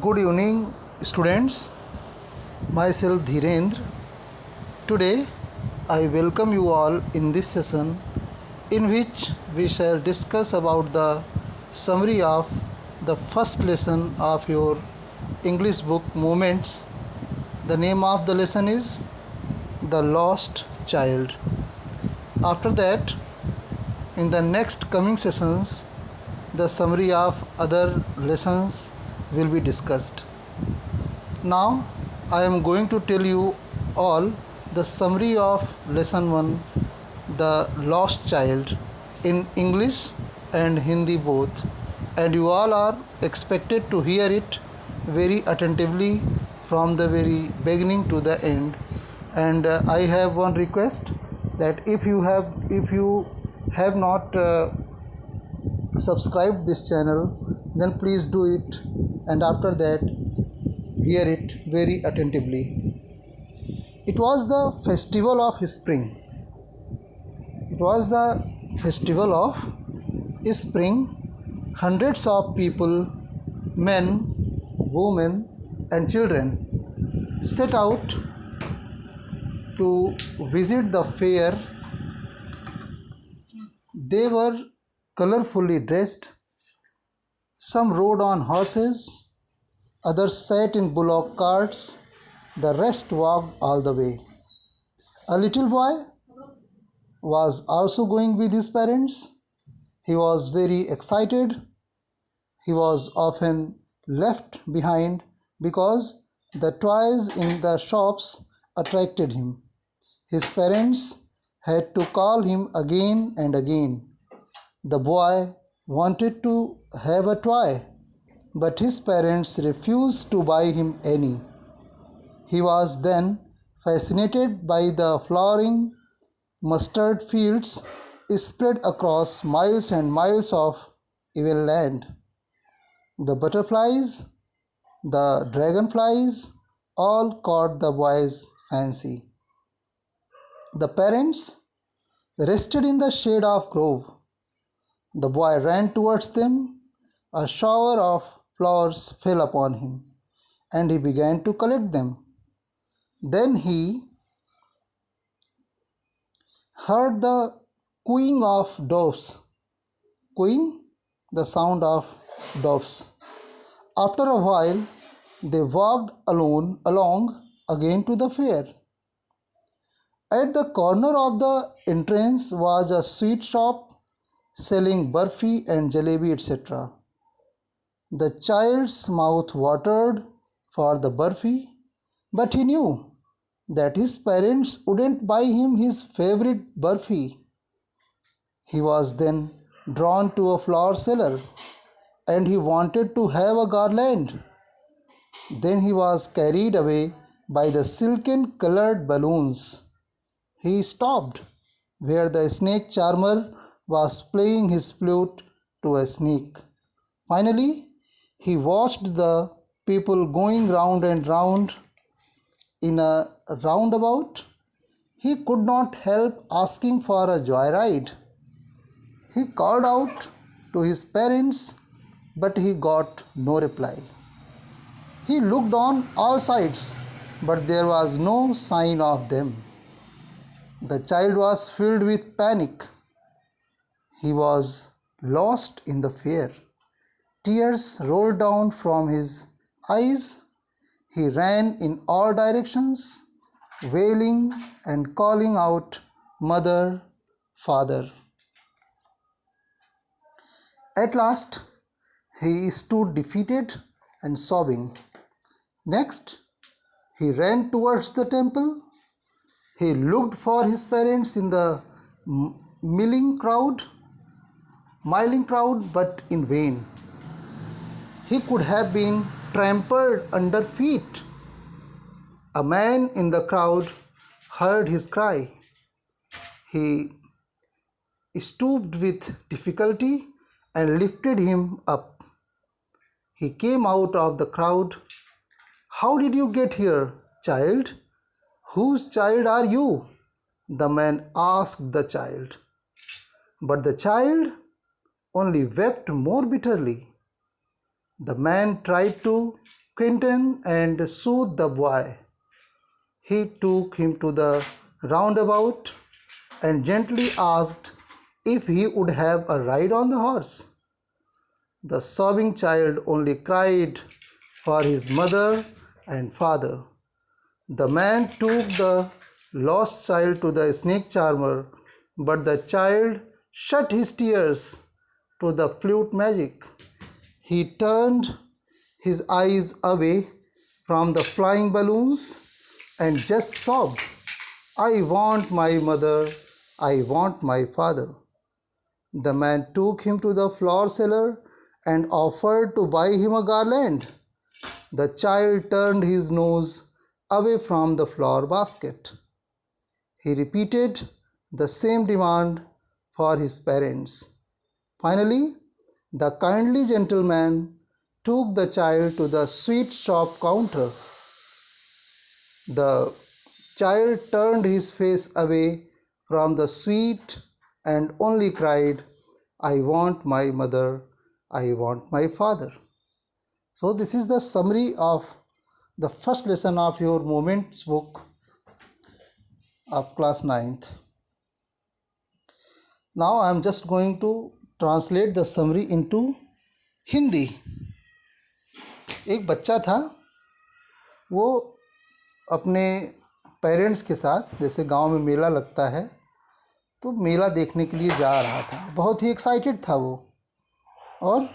Good evening, students. Myself Dhirendra. Today, I welcome you all in this session in which we shall discuss about the summary of the first lesson of your English book Moments. The name of the lesson is The Lost Child. After that, in the next coming sessions, the summary of other lessons will be discussed. Now, I am going to tell you all the summary of lesson 1, The Lost Child, in English and Hindi both, and you all are expected to hear it very attentively from the very beginning to the end. And I have one request that if you have not subscribed this channel, then please do it, and after that hear it very attentively. It was the festival of spring. It was the festival of spring. Hundreds of people, men, women and children, set out to visit the fair. They were colorfully dressed. Some rode on horses, others sat in bullock carts, the rest walked all the way. A little boy was also going with his parents. He was very excited. He was often left behind because the toys in the shops attracted him. His parents had to call him again and again. The boy wanted to have a toy, but his parents refused to buy him any. He was then fascinated by the flowering mustard fields spread across miles and miles of even land. The butterflies, the dragonflies, all caught the boy's fancy. The parents rested in the shade of grove. The boy ran towards them. A shower of flowers fell upon him, and he began to collect them. Then he heard the cooing of doves. Cooing, the sound of doves. After a while, they walked along again to the fair. At the corner of the entrance was a sweet shop selling barfi and jalebi, etc. The child's mouth watered for the barfi, but he knew that his parents wouldn't buy him his favorite barfi. He was then drawn to a flower seller, and he wanted to have a garland. Then he was carried away by the silken colored balloons. He stopped where the snake charmer was playing his flute to a snake. Finally, he watched the people going round and round in a roundabout. He could not help asking for a joyride. He called out to his parents, but he got no reply. He looked on all sides, but there was no sign of them. The child was filled with panic. He was lost in the fair. Tears rolled down from his eyes. He ran in all directions, wailing and calling out, "Mother, Father." At last, he stood defeated and sobbing. Next, he ran towards the temple. He looked for his parents in the milling crowd, but in vain. He could have been trampled under feet. A man in the crowd heard his cry. He stooped with difficulty and lifted him up. He came out of the crowd. "How did you get here, child? Whose child are you?" the man asked the child. But the child only wept more bitterly. The man tried to Quentin and soothed the boy. He took him to the roundabout and gently asked if he would have a ride on the horse. The sobbing child only cried for his mother and father. The man took the lost child to the snake charmer, but the child shut his tears to the flute magic. He turned his eyes away from the flying balloons and just sobbed, "I want my mother, I want my father." The man took him to the flower seller and offered to buy him a garland. The child turned his nose away from the flower basket. He repeated the same demand for his parents. Finally, the kindly gentleman took the child to the sweet shop counter. The child turned his face away from the sweet and only cried, "I want my mother, I want my father." So this is the summary of the first lesson of your Moments book of class 9th. Now I am just going to translate the summary into Hindi. एक बच्चा था, वो अपने parents के साथ, जैसे गांव में मेला लगता है तो मेला देखने के लिए जा रहा था। बहुत ही एक्साइटेड था वो, और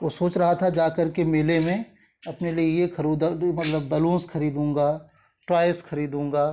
वो सोच रहा था जा कर के मेले में अपने लिए ये खरीदा, मतलब बलून्स खरीदूँगा, टॉयज़ खरीदूँगा,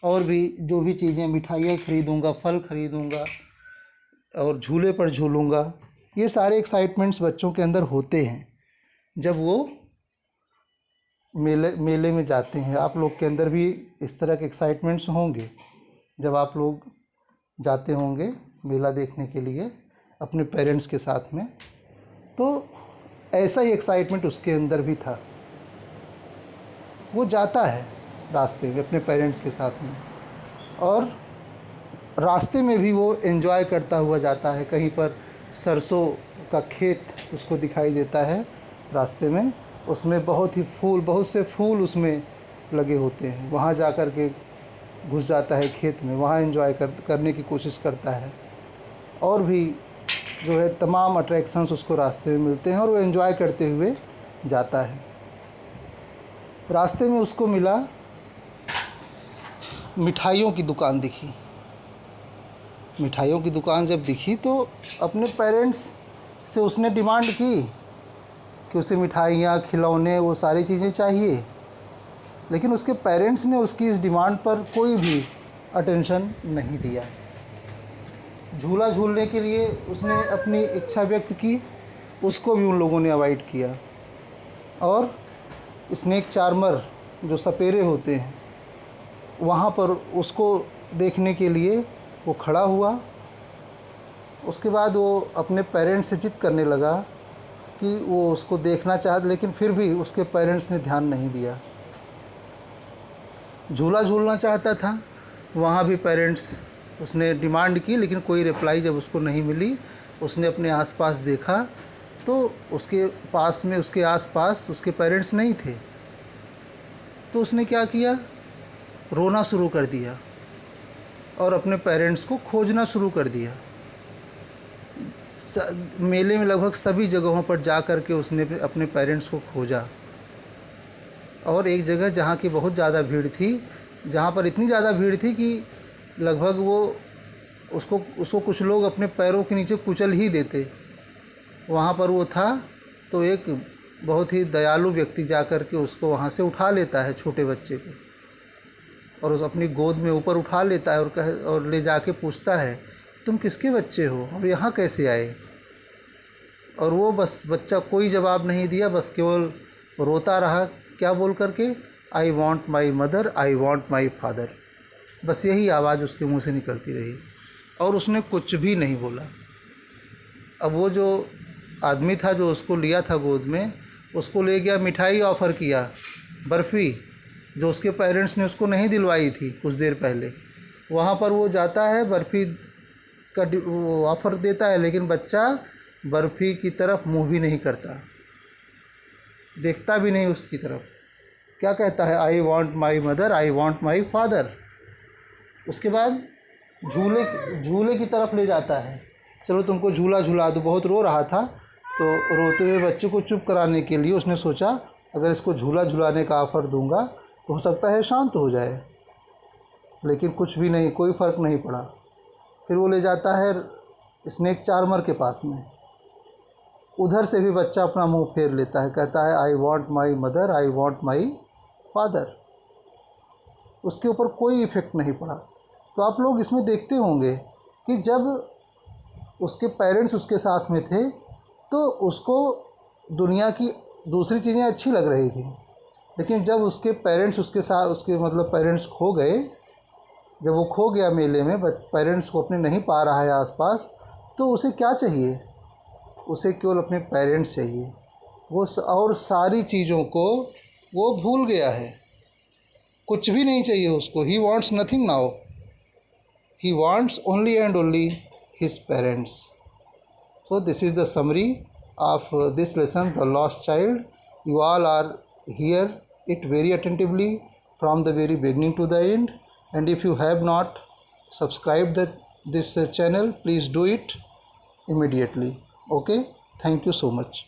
और भी जो भी चीज़ें, मिठाइयाँ खरीदूँगा, फल खरीदूँगा और झूले पर झूलूँगा। ये सारे एक्साइटमेंट्स बच्चों के अंदर होते हैं जब वो मेले में जाते हैं। आप लोग के अंदर भी इस तरह के एक्साइटमेंट्स होंगे जब आप लोग जाते होंगे मेला देखने के लिए अपने पेरेंट्स के साथ में। तो ऐसा ही एक्साइटमेंट उसके अंदर भी था। वो जाता है रास्ते में अपने पेरेंट्स के साथ में, और रास्ते में भी वो एंजॉय करता हुआ जाता है। कहीं पर सरसों का खेत उसको दिखाई देता है रास्ते में, उसमें बहुत से फूल उसमें लगे होते हैं। वहाँ जा कर के घुस जाता है खेत में, वहाँ एंजॉय करने की कोशिश करता है, और भी जो है तमाम अट्रैक्शंस उसको रास्ते में मिलते हैं, और वो एंजॉय करते हुए जाता है। रास्ते में उसको मिला, मिठाइयों की दुकान दिखी। मिठाइयों की दुकान जब दिखी तो अपने पेरेंट्स से उसने डिमांड की कि उसे मिठाइयाँ, खिलौने, वो सारी चीज़ें चाहिए। लेकिन उसके पेरेंट्स ने उसकी इस डिमांड पर कोई भी अटेंशन नहीं दिया। झूला झूलने के लिए उसने अपनी इच्छा व्यक्त की, उसको भी उन लोगों ने अवॉइड किया। और स्नेक चार्मर, जो सपेरे होते हैं, वहाँ पर उसको देखने के लिए वो खड़ा हुआ। उसके बाद वो अपने पेरेंट्स से जिद करने लगा कि वो उसको देखना चाहता, लेकिन फिर भी उसके पेरेंट्स ने ध्यान नहीं दिया। झूला झूलना चाहता था, वहाँ भी पेरेंट्स, उसने डिमांड की लेकिन कोई रिप्लाई जब उसको नहीं मिली, उसने अपने आसपास देखा तो उसके पास में, उसके आसपास उसके पेरेंट्स नहीं थे। तो उसने क्या किया, रोना शुरू कर दिया और अपने पेरेंट्स को खोजना शुरू कर दिया। मेले में लगभग सभी जगहों पर जा कर के उसने अपने पेरेंट्स को खोजा, और एक जगह जहाँ की बहुत ज़्यादा भीड़ थी, जहाँ पर इतनी ज़्यादा भीड़ थी कि लगभग वो उसको कुछ लोग अपने पैरों के नीचे कुचल ही देते, वहाँ पर वो था। तो एक बहुत ही दयालु व्यक्ति जा कर के उसको वहाँ से उठा लेता है, छोटे बच्चे को, और उस अपनी गोद में ऊपर उठा लेता है और ले जाके पूछता है, तुम किसके बच्चे हो और यहाँ कैसे आए? और वो बस बच्चा कोई जवाब नहीं दिया, बस केवल रोता रहा। क्या बोल करके? I want my mother, I want my father. बस यही आवाज़ उसके मुंह से निकलती रही, और उसने कुछ भी नहीं बोला। अब वो जो आदमी था जो उसको लिया था गोद में, उसको ले गया, मिठाई ऑफ़र किया, बर्फ़ी, जो उसके पेरेंट्स ने उसको नहीं दिलवाई थी कुछ देर पहले। वहाँ पर वो जाता है, बर्फ़ी का वो ऑफ़र देता है, लेकिन बच्चा बर्फ़ी की तरफ मुँह भी नहीं करता। देखता भी नहीं उसकी तरफ। क्या कहता है? I want my mother, I want my father. उसके बाद झूले झूले की तरफ ले जाता है, चलो तुमको झूला झूला दो। बहुत रो रहा था, तो रोते हुए बच्चे को चुप कराने के लिए उसने सोचा अगर इसको झूला झुलाने का ऑफ़र दूंगा तो हो सकता है शांत हो जाए, लेकिन कुछ भी नहीं, कोई फ़र्क नहीं पड़ा। फिर वो ले जाता है स्नेक चार्मर के पास में। उधर से भी बच्चा अपना मुंह फेर लेता है, कहता है I want my mother, I want my father. उसके ऊपर कोई इफ़ेक्ट नहीं पड़ा। तो आप लोग इसमें देखते होंगे कि जब उसके पेरेंट्स उसके साथ में थे तो उसको दुनिया की दूसरी चीज़ें अच्छी लग रही थी, लेकिन जब उसके पेरेंट्स उसके साथ, उसके मतलब पेरेंट्स खो गए, जब वो खो गया मेले में, पेरेंट्स को अपने नहीं पा रहा है आसपास, तो उसे क्या चाहिए? उसे केवल अपने पेरेंट्स चाहिए। वो और सारी चीज़ों को वो भूल गया है, कुछ भी नहीं चाहिए उसको। He wants nothing now, he wants only and only his parents. So this is the summary of this lesson, The Lost Child. You all are hear it very attentively from the very beginning to the end, and if you have not subscribed this channel, please do it immediately. Okay, thank you so much.